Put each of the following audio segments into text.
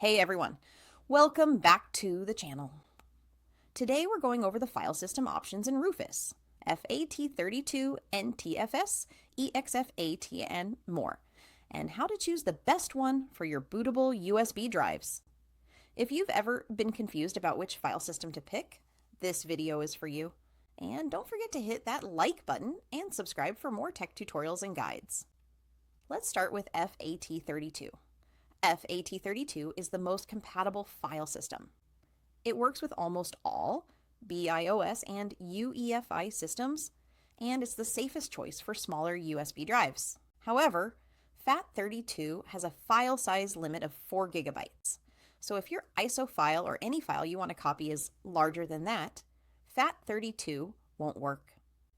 Hey everyone, welcome back to the channel. Today we're going over the file system options in Rufus, FAT32, NTFS, EXFAT, and more, and how to choose the best one for your bootable USB drives. If you've ever been confused about which file system to pick, this video is for you. And don't forget to hit that like button and subscribe for more tech tutorials and guides. Let's start with FAT32. FAT32 is the most compatible file system. It works with almost all BIOS and UEFI systems, and it's the safest choice for smaller USB drives. However, FAT32 has a file size limit of 4 gigabytes. So if your ISO file or any file you want to copy is larger than that, FAT32 won't work.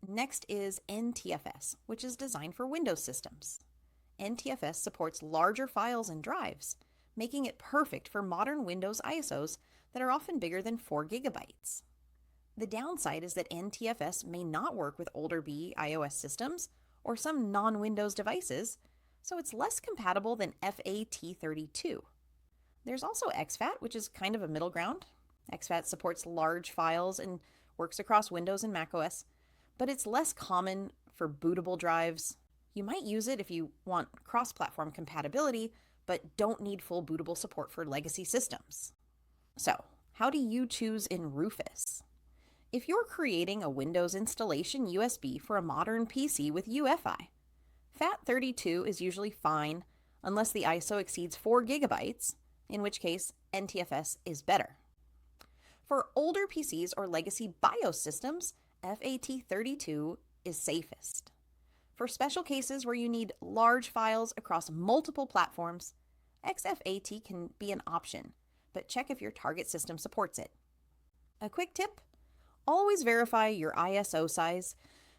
Next is NTFS, which is designed for Windows systems. NTFS supports larger files and drives, making it perfect for modern Windows ISOs that are often bigger than 4 gigabytes. The downside is that NTFS may not work with older BIOS systems or some non-Windows devices, so it's less compatible than FAT32. There's also exFAT, which is kind of a middle ground. exFAT supports large files and works across Windows and macOS, but it's less common for bootable drives. You might use it if you want cross-platform compatibility, but don't need full bootable support for legacy systems. So, how do you choose in Rufus? If you're creating a Windows installation USB for a modern PC with UEFI, FAT32 is usually fine unless the ISO exceeds 4 gigabytes, in which case NTFS is better. For older PCs or legacy BIOS systems, FAT32 is safest. For special cases where you need large files across multiple platforms, exFAT can be an option, but check if your target system supports it. A quick tip: always verify your ISO size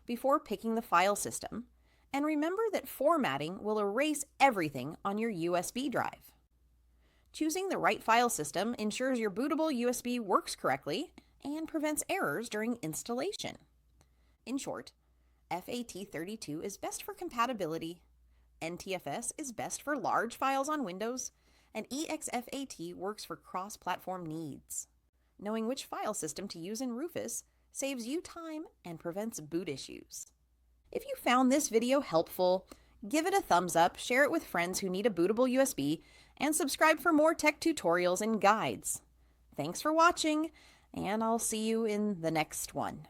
before picking the file system, and remember that formatting will erase everything on your USB drive. Choosing the right file system ensures your bootable USB works correctly and prevents errors during installation. In short, FAT32 is best for compatibility, NTFS is best for large files on Windows, and EXFAT works for cross-platform needs. Knowing which file system to use in Rufus saves you time and prevents boot issues. If you found this video helpful, give it a thumbs up, share it with friends who need a bootable USB, and subscribe for more tech tutorials and guides. Thanks for watching, and I'll see you in the next one.